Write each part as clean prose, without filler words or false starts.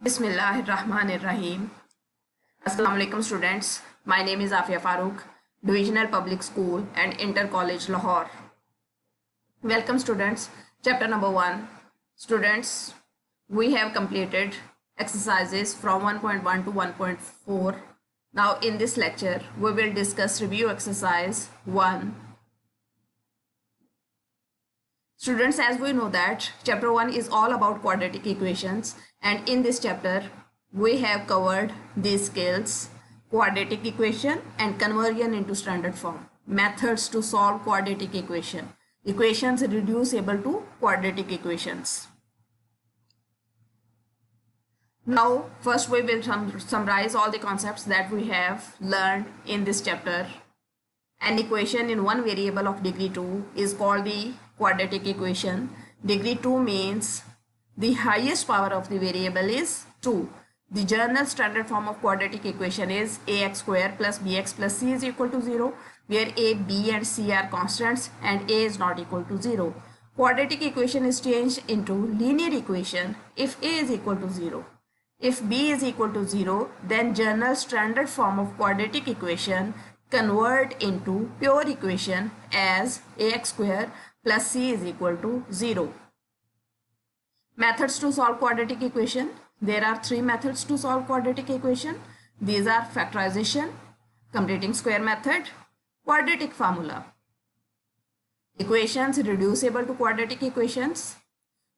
Bismillahirrahmanirrahim. Assalamu alaikum students. My name is Afia Farooq, Divisional Public School and Inter College Lahore. Welcome students. Chapter number 1. Students, we have completed exercises from 1.1 to 1.4. Now in this lecture, we will discuss review exercise 1. Students, as we know that chapter 1 is all about quadratic equations, and in this chapter we have covered these skills: quadratic equation and conversion into standard form, methods to solve quadratic equation, equations reducible to quadratic equations. Now first we will summarize all the concepts that we have learned in this chapter. An equation in one variable of degree 2 is called the quadratic equation. Degree 2 means the highest power of the variable is 2. The general standard form of quadratic equation is ax square plus bx plus c is equal to 0, where a, b and c are constants and a is not equal to 0. Quadratic equation is changed into linear equation if a is equal to 0. If b is equal to 0, then general standard form of quadratic equation convert into pure equation as ax square plus c is equal to 0. Methods to solve quadratic equation. There are 3 methods to solve quadratic equation. These are factorization, completing square method, quadratic formula. Equations reducible to quadratic equations.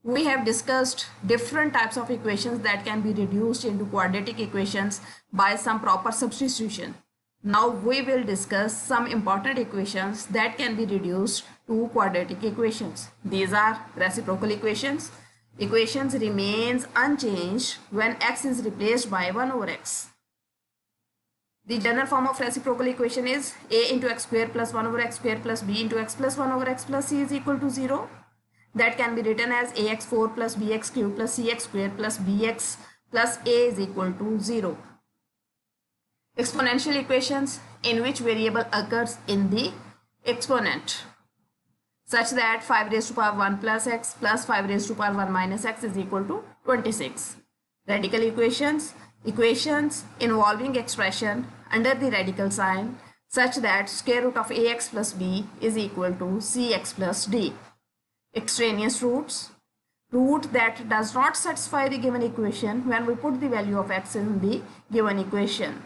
We have discussed different types of equations that can be reduced into quadratic equations by some proper substitution. Now we will discuss some important equations that can be reduced to quadratic equations. These are reciprocal equations. Equations remains unchanged when x is replaced by 1 over x. The general form of reciprocal equation is a into x square plus 1 over x square plus b into x plus 1 over x plus c is equal to 0. That can be written as ax4 plus bx cube plus cx square plus bx plus a is equal to 0. Exponential equations, in which variable occurs in the exponent, such that 5 raised to power 1 plus x plus 5 raised to power 1 minus x is equal to 26. Radical equations, equations involving expression under the radical sign, such that square root of ax plus b is equal to cx plus d. Extraneous roots, root that does not satisfy the given equation when we put the value of x in the given equation.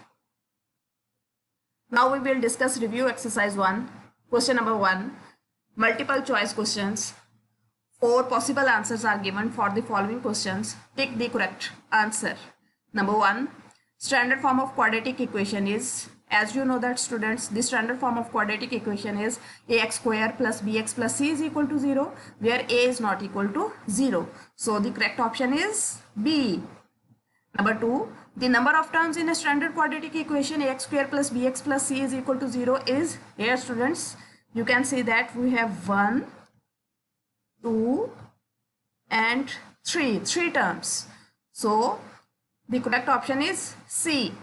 Now we will discuss review exercise 1. Question number 1. Multiple choice questions. 4 possible answers are given for the following questions. Pick the correct answer. Number 1. Standard form of quadratic equation is, as you know that students, the standard form of quadratic equation is ax square plus bx plus c is equal to 0, where a is not equal to 0. So the correct option is B. Number 2. The number of terms in a standard quadratic equation ax square plus bx plus c is equal to 0 is, here students, you can see that we have 1, 2 and 3 terms. So the correct option is C.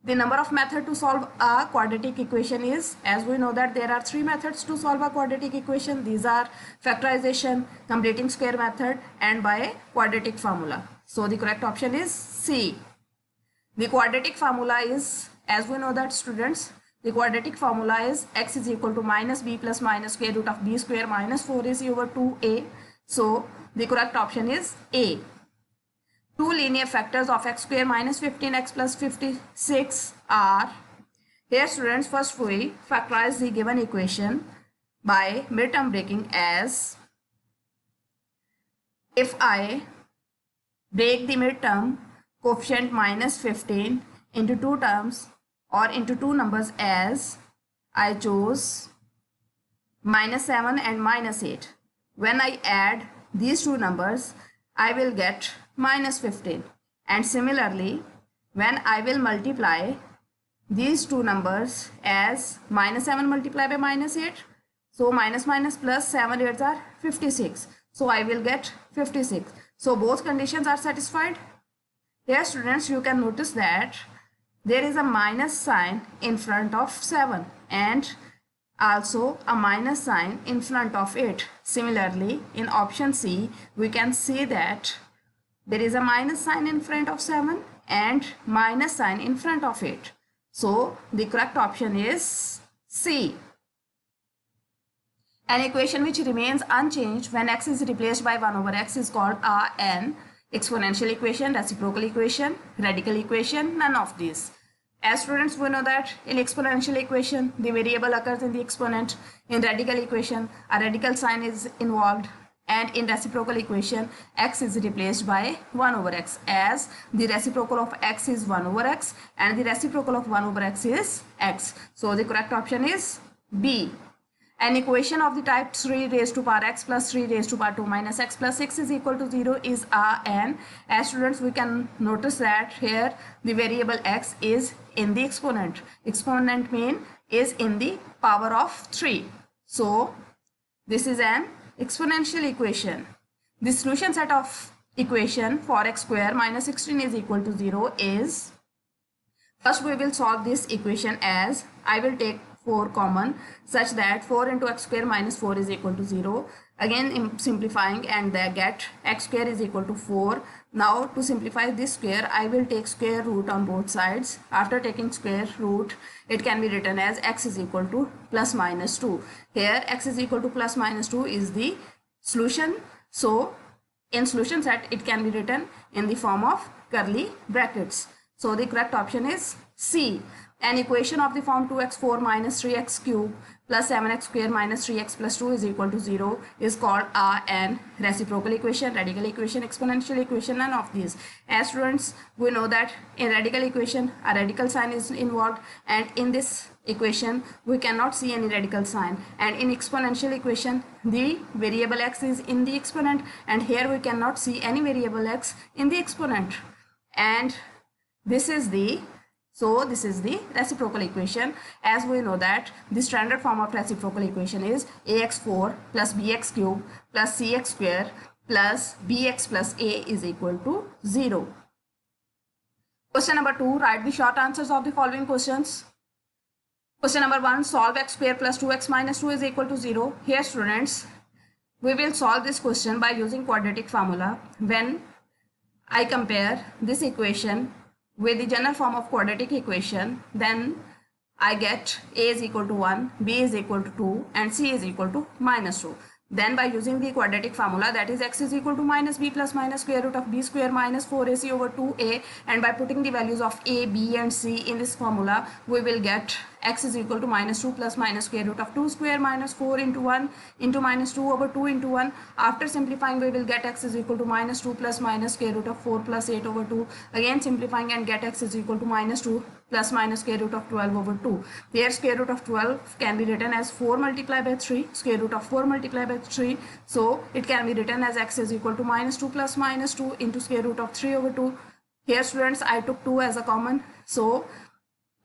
The number of methods to solve a quadratic equation is, as we know that there are 3 methods to solve a quadratic equation. These are factorization, completing square method and by quadratic formula. So the correct option is C. The quadratic formula is, as we know that students, the quadratic formula is x is equal to minus b plus minus square root of b square minus 4ac over 2a. So the correct option is A. 2 linear factors of x square minus 15x plus 56 are, here students, first we factorize the given equation by midterm breaking, as if I break the midterm coefficient minus 15 into 2 terms or into 2 numbers, as I chose minus 7 and minus 8. When I add these 2 numbers, I will get minus 15. And similarly, when I will multiply these 2 numbers as minus 7 multiplied by minus 8, so minus minus plus 7 8s are 56. So I will get 56. So both conditions are satisfied. Here students, you can notice that there is a minus sign in front of 7 and also a minus sign in front of 8. Similarly, in option C, we can see that there is a minus sign in front of 7 and minus sign in front of it. So the correct option is C. An equation which remains unchanged when x is replaced by 1 over x is called an exponential equation, reciprocal equation, radical equation, none of these. As students, we know that in exponential equation, the variable occurs in the exponent. In radical equation, a radical sign is involved. And in reciprocal equation, x is replaced by 1 over x, as the reciprocal of x is 1 over x and the reciprocal of 1 over x is x. So the correct option is B. An equation of the type 3 raised to power x plus 3 raised to power 2 minus x plus 6 is equal to 0 is an. As students, we can notice that here the variable x is in the exponent. Exponent mean is in the power of 3. So this is an exponential equation. The solution set of equation for x square minus 16 is equal to 0 is, first we will solve this equation as I will take 4 common such that 4 into x square minus 4 is equal to 0. Again simplifying and get x square is equal to 4. Now to simplify this square, I will take square root on both sides. After taking square root, it can be written as x is equal to plus minus 2. Here x is equal to plus minus 2 is the solution. So in solution set, it can be written in the form of curly brackets. So the correct option is C. An equation of the form 2x4 minus 3x cube plus 7x square minus 3x plus 2 is equal to 0 is called an reciprocal equation, radical equation, exponential equation, none of these. As students, we know that in radical equation, a radical sign is involved, and in this equation, we cannot see any radical sign. And in exponential equation, the variable x is in the exponent, and here we cannot see any variable x in the exponent. And this is the reciprocal equation. As we know that the standard form of reciprocal equation is ax4 plus bx cube plus cx square plus bx plus a is equal to 0. Question number 2, write the short answers of the following questions. Question number 1, solve x square plus 2x minus 2 is equal to 0. Here students, we will solve this question by using quadratic formula. When I compare this equation with the general form of quadratic equation, then I get a is equal to 1, b is equal to 2 and c is equal to minus 2. Then by using the quadratic formula, that is x is equal to minus b plus minus square root of b square minus 4ac over 2a, and by putting the values of a, b and c in this formula, we will get x is equal to minus 2 plus minus square root of 2 square minus 4 into 1 into minus 2 over 2 into 1. After simplifying, we will get x is equal to minus 2 plus minus square root of 4 plus 8 over 2. Again simplifying and get x is equal to minus 2 plus minus square root of 12 over 2. Here square root of 12 can be written as 4 multiplied by 3, square root of 4 multiplied by 3. So it can be written as x is equal to minus 2 plus minus 2 into square root of 3 over 2. Here students, I took 2 as a common. So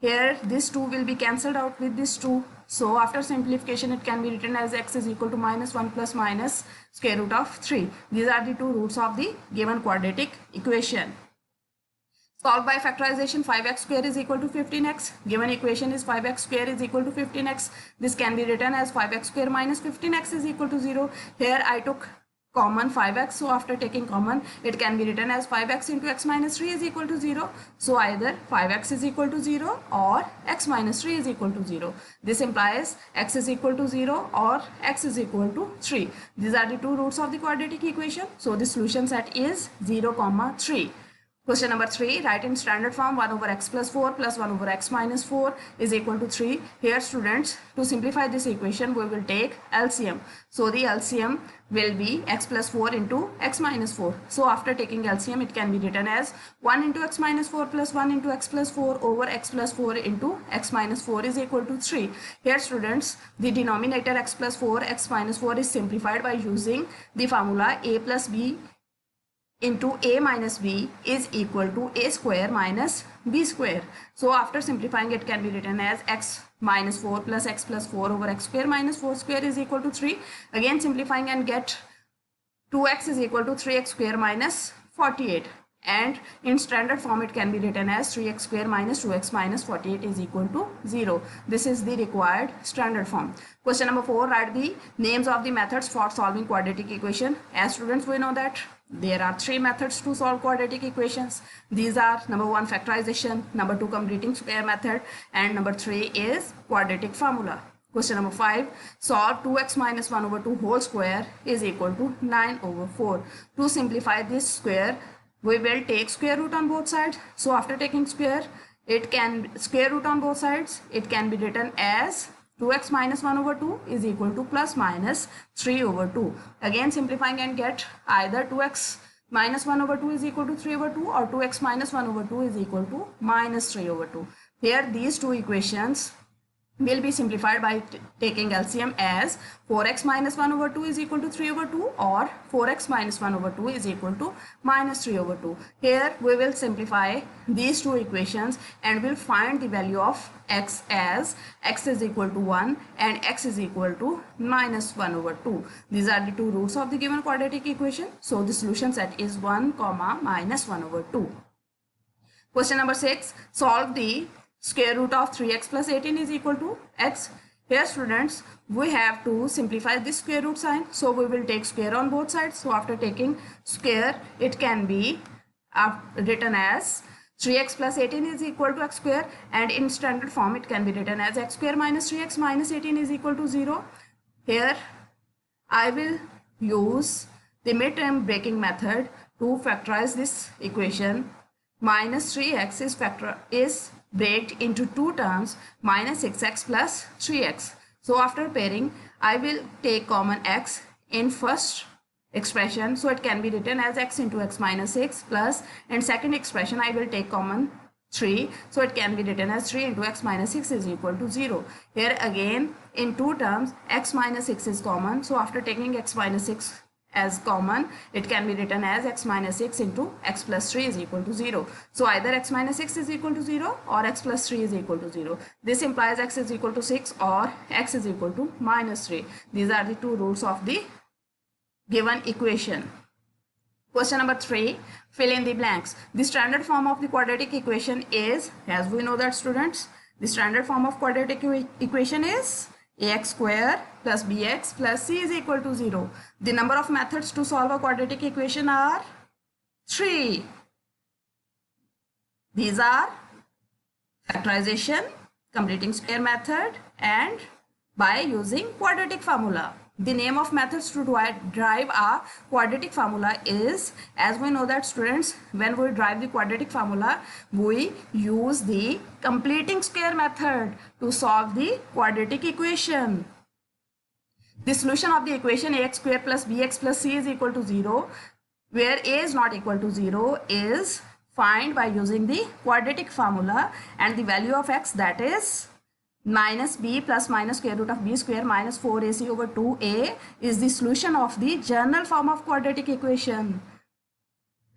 here this 2 will be cancelled out with this 2. So after simplification, it can be written as x is equal to minus 1 plus minus square root of 3. These are the two roots of the given quadratic equation. Solve by factorization. 5x square is equal to 15x. Given equation is 5x square is equal to 15x. This can be written as 5x square minus 15x is equal to 0. Here I took common 5x, so after taking common, it can be written as 5x into x minus 3 is equal to 0. So either 5x is equal to 0 or x minus 3 is equal to 0. This implies x is equal to 0 or x is equal to 3. These are the two roots of the quadratic equation. So the solution set is 0, 3. Question number 3, write in standard form 1 over x plus 4 plus 1 over x minus 4 is equal to 3. Here students, to simplify this equation, we will take LCM. So the LCM will be x plus 4 into x minus 4. So after taking LCM, it can be written as 1 into x minus 4 plus 1 into x plus 4 over x plus 4 into x minus 4 is equal to 3. Here students, the denominator x plus 4, x minus 4 is simplified by using the formula a plus b into a minus b is equal to a square minus b square. So after simplifying, it can be written as x minus 4 plus x plus 4 over x square minus 4 square is equal to 3. Again simplifying and get 2x is equal to 3x square minus 48. And in standard form, it can be written as 3x square minus 2x minus 48 is equal to 0. This is the required standard form. Question number 4, write the names of the methods for solving quadratic equation. As students, we know that There are three methods to solve quadratic equations. These are number 1 factorization, number 2 completing square method, and number 3 is quadratic formula. Question number 5, solve 2x minus 1 over 2 whole square is equal to 9 over 4. To simplify this square, we will take square root on both sides. So after taking square root on both sides, it can be written as 2x minus 1 over 2 is equal to plus minus 3 over 2. Again simplifying and get either 2x minus 1 over 2 is equal to 3 over 2 or 2x minus 1 over 2 is equal to minus 3 over 2. Here these two equations will be simplified by taking LCM as 4x minus 1 over 2 is equal to 3 over 2 or 4x minus 1 over 2 is equal to minus 3 over 2. Here we will simplify these two equations and we'll find the value of x as x is equal to 1 and x is equal to minus 1 over 2. These are the two roots of the given quadratic equation. So the solution set is 1 comma minus 1 over 2. Question number 6, solve the square root of 3x plus 18 is equal to x. Here students, we have to simplify this square root sign. So we will take square on both sides. So after taking square, it can be written as 3x plus 18 is equal to x square, and in standard form it can be written as x square minus 3x minus 18 is equal to 0. Here I will use the midterm breaking method to factorize this equation. Minus 3x is breaked into two terms, minus 6x plus 3x. So after pairing, I will take common x in first expression. So it can be written as x into x minus 6 plus, in second expression I will take common 3. So it can be written as 3 into x minus 6 is equal to 0. Here again in two terms x minus 6 is common. So after taking x minus 6 as common, it can be written as x minus 6 into x plus 3 is equal to 0. So either x minus 6 is equal to 0 or x plus 3 is equal to 0. This implies x is equal to 6 or x is equal to minus 3. These are the two roots of the given equation. Question number 3, fill in the blanks. The standard form of the quadratic equation is, as we know that students, the standard form of quadratic equation is ax square plus bx plus c is equal to 0. The number of methods to solve a quadratic equation are 3. These are factorization, completing square method, and by using quadratic formula. The name of methods to derive a quadratic formula is, as we know that students, when we derive the quadratic formula, we use the completing square method to solve the quadratic equation. The solution of the equation ax square plus bx plus c is equal to 0, where a is not equal to 0, is found by using the quadratic formula, and the value of x, that is minus b plus minus square root of b square minus 4ac over 2a, is the solution of the general form of quadratic equation.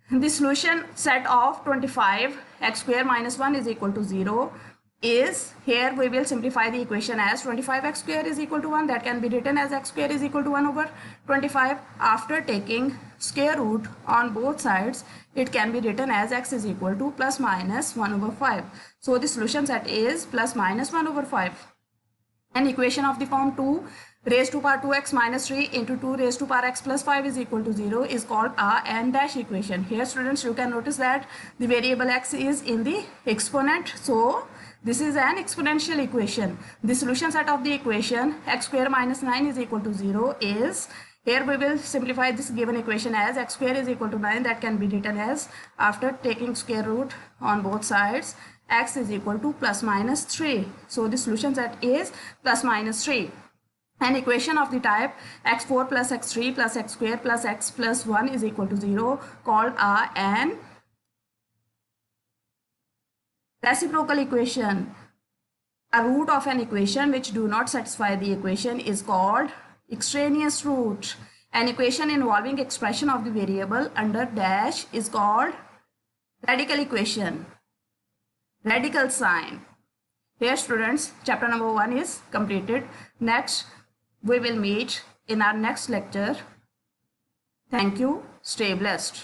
The solution set of 25 x square minus 1 is equal to 0 is, here we will simplify the equation as 25x square is equal to 1. That can be written as x square is equal to 1 over 25. After taking square root on both sides, it can be written as x is equal to plus minus 1 over 5. So the solution set is plus minus 1 over 5. An equation of the form 2 raised to power 2x minus 3 into 2 raised to power x plus 5 is equal to 0 is called a n dash equation. Here students, you can notice that the variable x is in the exponent. So this is an exponential equation. The solution set of the equation x square minus 9 is equal to 0 is, here we will simplify this given equation as x square is equal to 9. That can be written as, after taking square root on both sides, x is equal to plus minus 3. So the solution set is plus minus 3. An equation of the type x4 plus x3 plus x square plus x plus 1 is equal to 0 called an reciprocal equation. A root of an equation which do not satisfy the equation is called extraneous root. An equation involving expression of the variable under dash is called radical equation. Radical sign. Here students, chapter number 1 is completed. Next, we will meet in our next lecture. Thank you. Stay blessed.